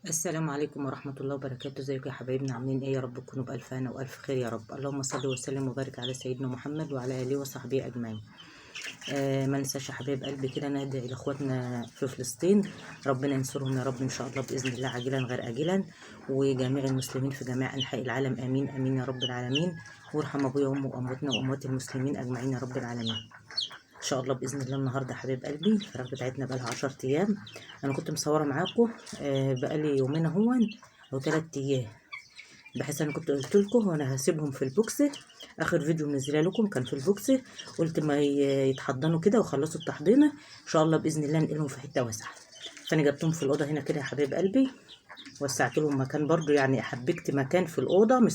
السلام عليكم ورحمة الله وبركاته. ازيكم يا حبايبنا؟ عاملين ايه؟ يا رب تكونوا بألف هنا وألف خير يا رب. اللهم صل وسلم وبارك على سيدنا محمد وعلى آله وصحبه أجمعين. ما ننساش يا حبايب قلبي كده ندعي لإخواتنا في فلسطين، ربنا ينصرهم يا رب إن شاء الله بإذن الله عاجلا غير آجلا، وجميع المسلمين في جميع أنحاء العالم. آمين آمين يا رب العالمين. وارحم أبويا وأمي وأمواتنا وأموات المسلمين أجمعين يا رب العالمين. ان شاء الله باذن الله. النهارده حبيب قلبي الفراخ بتاعتنا بقالها 10 ايام. انا كنت مصوره معاكم بقالي يومين اهون او 3 ايام، بحيث انا كنت قلت لكم وانا هسيبهم في البوكس. اخر فيديو منزله لكم كان في البوكس، قلت ما يتحضنوا كده وخلصوا التحضينه ان شاء الله باذن الله ننقلهم في حته واسعه. فانا جبتهم في الاوضه هنا كده يا حبيب قلبي، وسعت لهم مكان برضو، يعني حبكت مكان في الاوضه، مش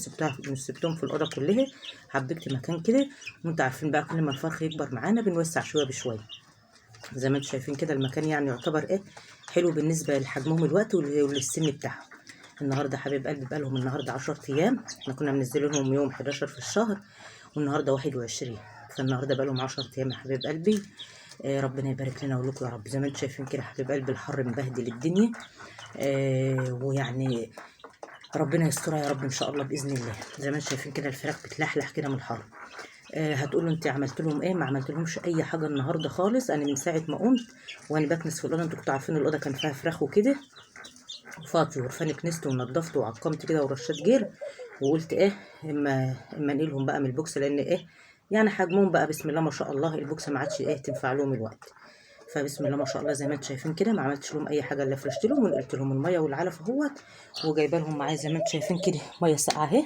سبتهم في الاوضه كلها، حبكت مكان كده. وانتوا عارفين بقى كل ما الفرخ يكبر معانا بنوسع شويه بشويه. زي ما انتم شايفين كده المكان يعني يعتبر ايه، حلو بالنسبه لحجمهم الوقت وللسن بتاعهم. النهارده حبيب قلبي بقالهم النهارده 10 ايام، احنا كنا منزلين لهم يوم 11 في الشهر والنهارده 21، فالنهارده بقالهم 10 ايام يا حبيب قلبي. ربنا يبارك لنا ولكم يا رب. زي ما انتم شايفين كده حبيب قلبي الحر مبهدل الدنيا، ويعني ربنا يسترها يا رب ان شاء الله باذن الله. زي ما انتم شايفين كده الفراخ بتلحلح كده من الحر. هتقولوا انت عملت لهم ايه؟ ما عملت لهمش اي حاجه النهارده خالص. انا من ساعه ما قمت وانا بكنس في الاوضه، انتوا كنتوا عارفين الاوضه كان فيها فراخ وكده وفيها طيور، فانا كنست ونضفت وعقمت كده ورشيت جير، وقلت ايه اما انقلهم بقى من البوكس، لان ايه يعني حجمهم بقى بسم الله ما شاء الله البوكس ما عادش ايه تنفع لهم الوقت. فبسم الله ما شاء الله زي ما انتم شايفين كده ما عملتش لهم اي حاجه الا فرشت لهم ونقلت لهم الميه والعلف اهوت، وجايبه لهم معايا زي ما انتم شايفين كده ميه ساقعه اهي.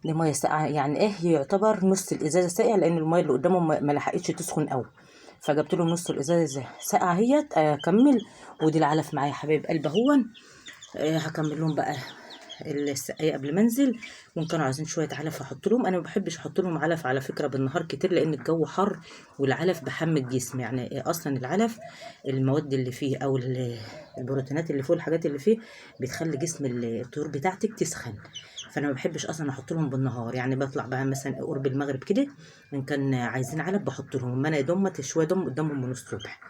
دي ميه ساقعه يعني ايه، يعتبر نص الازازه ساقع لان الميه اللي قدامهم ما لحقتش تسخن قوي، فجبت لهم نص الازازه ساقعه اهيت اكمل. ودي العلف معايا حبايب قلب اهون. هكمل لهم بقى السقايه قبل ما انزل، وان كانوا عايزين شويه علف احط لهم. انا ما بحبش احط لهم علف على فكره بالنهار كتير لان الجو حر، والعلف بحم الجسم، يعني اصلا العلف المواد اللي فيه او البروتينات اللي فيه الحاجات اللي فيه بتخلي جسم الطيور بتاعتك تسخن. فانا ما بحبش اصلا احط لهم بالنهار، يعني بطلع بقى مثلا قرب المغرب كده ان كان عايزين علف بحط لهم، اما انا دمت شويه دم قدامهم من الصبح،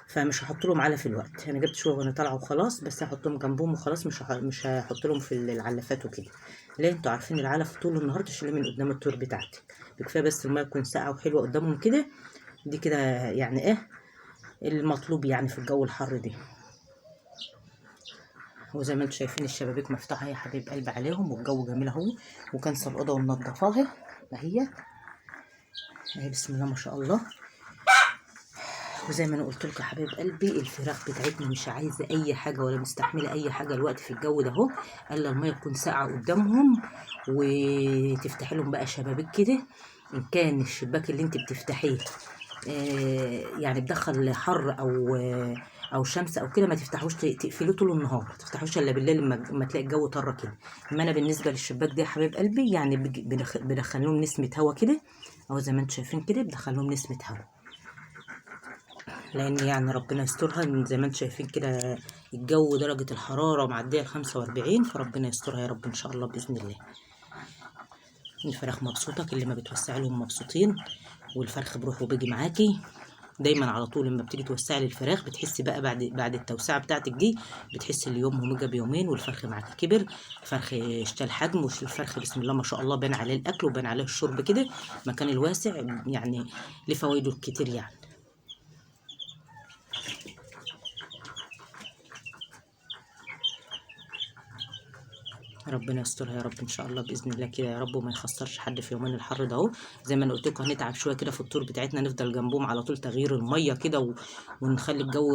فمش هحط لهم علف الوقت. انا جبت شويه وانا طالعه وخلاص، بس هحطهم جنبهم وخلاص، مش هحط لهم في العلافات وكده. ليه؟ انتوا عارفين العلف طول النهار تشيليه من قدام الطيور بتاعتك، بكفايه بس الميه تكون ساقعه وحلوه قدامهم كده. دي كده يعني ايه المطلوب يعني في الجو الحر دي. وزي ما انتم شايفين الشبابيك مفتوحه يا حبيب قلب عليهم، والجو جميل اهو، وكنسه الاوضه ومنضفاها اهي بسم الله ما شاء الله. وزي ما انا قلت لكم يا حبايب قلبي الفراخ بتاعتنا مش عايزه اي حاجه ولا مستحمله اي حاجه الوقت في الجو ده اهو، الا الميه تكون ساقعه قدامهم، وتفتحي لهم بقى شبابيك كده. ان كان الشباك اللي انت بتفتحيه يعني تدخل حر او شمس او كده، ما تفتحوش تقفلوه طول النهار، ما تفتحوش الا بالليل لما تلاقي الجو طر كده. اما انا بالنسبه للشباك ده يا حبايب قلبي يعني بدخل لهم نسمه هوا كده اهو، زي ما انتم شايفين كده بدخل لهم نسمه هوا، لان يعني ربنا يسترها. زي ما انتم شايفين كده الجو درجة الحرارة معدية ال45، فربنا يسترها يا رب ان شاء الله بإذن الله. الفراخ مبسوطة، كل ما بتوسعي لهم مبسوطين، والفرخ بروح وبيجي معاكي دايما على طول. لما بتيجي توسعي للفراخ بتحسي بقى بعد التوسعه بتاعتك دي، بتحسي اليوم هم بيومين والفرخ معاكي كبر، الفرخ اشتى الحجم، والفرخ بسم الله ما شاء الله بان عليه الاكل وبان عليه الشرب كده. مكان الواسع يعني ليه فوائده الكتير يعني. ربنا يسترها يا رب ان شاء الله باذن الله كده يا رب، وما يخسرش حد في يومين الحر ده اهو. زي ما انا قلت لكم هنتعب شويه كده في الطور بتاعتنا، نفضل جنبهم على طول تغيير الميه كده ونخلي الجو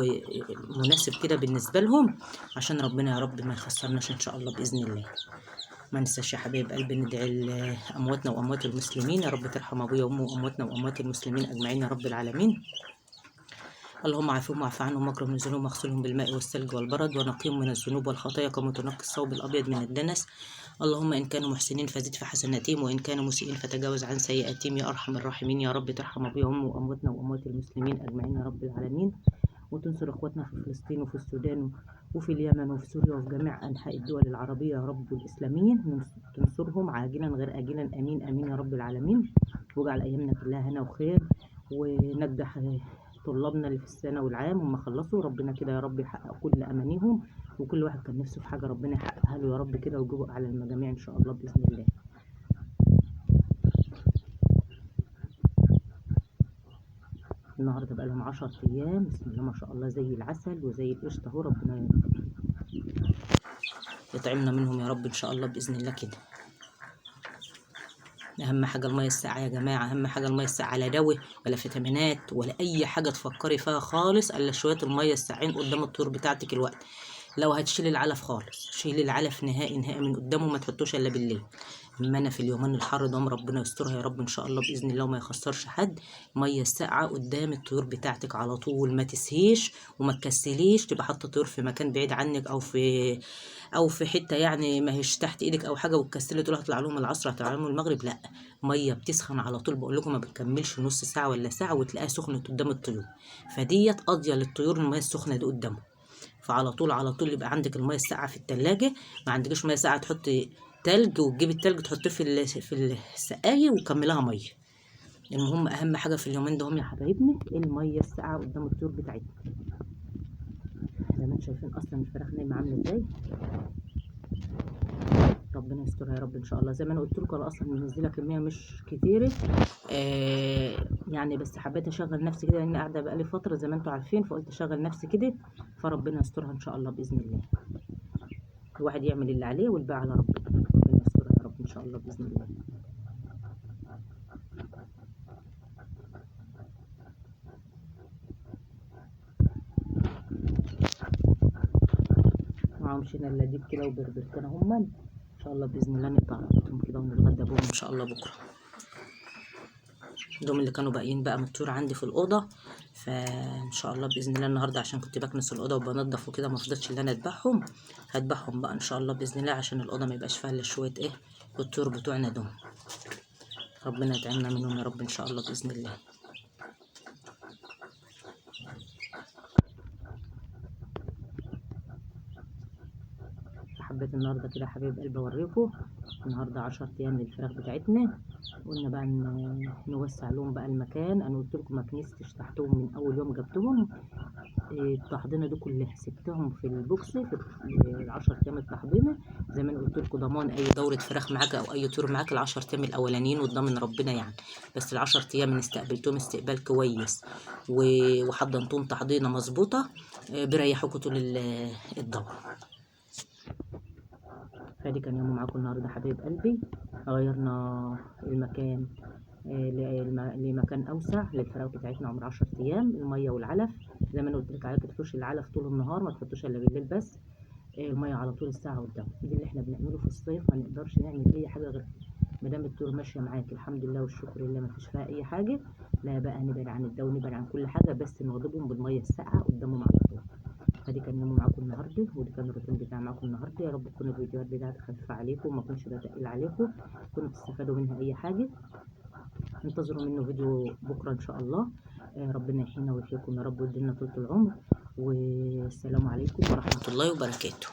مناسب كده بالنسبه لهم، عشان ربنا يا رب ما يخسرناش ان شاء الله باذن الله. ما ننساش يا حبايب قلبي ندعي لامواتنا واموات المسلمين، يا رب ترحم ابويا وامي وامواتنا واموات المسلمين اجمعين يا رب العالمين. اللهم عافهم واعف عنهم واكرم نزلهم واغسلهم بالماء والثلج والبرد، ونقيهم من الذنوب والخطايا كما تنقي الثوب الابيض من الدنس. اللهم ان كانوا محسنين فزد في حسناتهم، وان كانوا مسيئين فتجاوز عن سيئاتهم يا ارحم الراحمين. يا رب ترحم ابويا وامي وامواتنا واموات المسلمين اجمعين يا رب العالمين، وتنصر اخواتنا في فلسطين وفي السودان وفي اليمن وفي سوريا وفي جميع انحاء الدول العربيه يا رب والاسلاميين، تنصرهم عاجلا غير اجلا. امين امين يا رب العالمين. واجعل ايامنا كلها هنا وخير، ونجح طلابنا اللي في الثانوي العام هم خلصوا، ربنا كده يا رب يحقق كل امانيهم وكل واحد كان نفسه في حاجه ربنا يحققها له يا رب كده، ويجيبه على المجاميع ان شاء الله باذن الله. النهارده بقى لهم 10 ايام، بسم الله ما شاء الله، زي العسل وزي القشطه اهو. ربنا يطعمنا منهم يا رب ان شاء الله باذن الله كده. اهم حاجه الميه الساقعه يا جماعه، اهم حاجه الميه الساقعه، لا دواء ولا فيتامينات ولا اي حاجه تفكري فيها خالص الا شويه الميه الساقعين قدام الطيور بتاعتك الوقت. لو هتشيلي العلف خالص، شيلي العلف نهائي نهائي من قدامه، ما تحطوش الا بالليل. اما انا في اليومين الحر ده ربنا يسترها يا رب ان شاء الله باذن الله وما يخسرش حد. ميه ساقعه قدام الطيور بتاعتك على طول، ما تسهيش وما تكسليش تبقى حاطه طيور في مكان بعيد عنك او في حته يعني ما هيش تحت ايدك او حاجه، وتكسلي تقول هطلع لهم العصر هطلع لهم المغرب. لا، ميه بتسخن على طول، بقول لكم ما بتكملش نص ساعه ولا ساعه وتلاقيها سخنت قدام الطيور. فديت قاضيه للطيور الميه السخنه دي قدامهم. فعلى طول على طول يبقى عندك الميه الساقعه في التلاجة. ما عندكش ميه ساقعه تحطي تلج، وتجيبي التلج تحطيه في السقايه وكملها ميه. المهم اهم حاجه في اليومين ده هم يا حبايبنا الميه الساقعه قدام الطيور بتاعتنا. زي ما انتم شايفين اصلا الفراخ نايمه عامله ازاي. ربنا يسترها يا رب ان شاء الله. زي ما انا قلت لكم انا اصلا منزله كميه مش كتيره، يعني بس حبيت اشغل نفسي كده لان قاعده بقالي فتره زي ما انتم عارفين، فقلت اشغل نفسي كده. فربنا يسترها ان شاء الله باذن الله. الواحد يعمل اللي عليه والباقي على ربنا. ربنا يسترها يا رب ان شاء الله باذن الله. معهمش الا ديب كده وبربرتين هما ان شاء الله باذن الله نقطع عليهم كده ونتغدى بهم ان شاء الله بكره. دوم اللي كانوا باقيين بقى من الطيور عندي في الاوضه، فان شاء الله باذن الله النهارده عشان كنت بكنس الاوضه وبنضف وكده ما فضلتش ان انا اذبحهم. هذبحهم بقى ان شاء الله باذن الله عشان الاوضه ما يبقاش فيها الا شويه الطيور بتوعنا دول. ربنا يطعمنا منهم يا رب ان شاء الله باذن الله. حبيت النهارده كده يا حبايب قلبي اوريكم النهارده 10 ايام للفراخ بتاعتنا. قلنا بقى نوسع لهم بقى المكان. انا قلت لكم ما كنستش تحتهم من اول يوم جبتهم. التحضينه دي كلها سبتهم في البوكس في ال10 ايام التحضينه. زي ما انا قلت لكم ضمان اي دوره فراخ معاك او اي طيور معاك ال10 ايام الاولانيين وضامن ربنا يعني. بس ال10 ايام استقبلتهم استقبال كويس وحضنتهم تحضينه مظبوطه، بيريحوكوا طول الدوره. فادي كان يوم معاكم النهارده حبايب قلبي. غيرنا المكان لمكان اوسع للفراخ بتاعتنا عمر 10 ايام. الميه والعلف زي ما انا قلت لك عليك تحطوش العلف طول النهار، ما تحطوش الا بالليل بس. الميه على طول الساعه قدام. دي اللي احنا بنعمله في الصيف، ما نقدرش نعمل اي حاجه غير ما دام الطيور ماشيه معاك الحمد لله والشكر لله ما فيش فيها اي حاجه. لا بقى نبعد عن الدواء ونبعد عن كل حاجه، بس نغضبهم بالميه الساقعه قدامهم على طول. فدي كان يوم معاكم النهارده، ودي كان الروتين بتاعي معاكم النهارده. يا رب تكون الفيديوهات بتاعتي خفيفه عليكم وما اكونش بتقل عليكم، تكونوا تستفادوا منها اي حاجه. انتظروا منه فيديو بكره ان شاء الله. ربنا يحيينا ويحييكم يا رب ويدينا طول العمر. والسلام عليكم ورحمه الله وبركاته.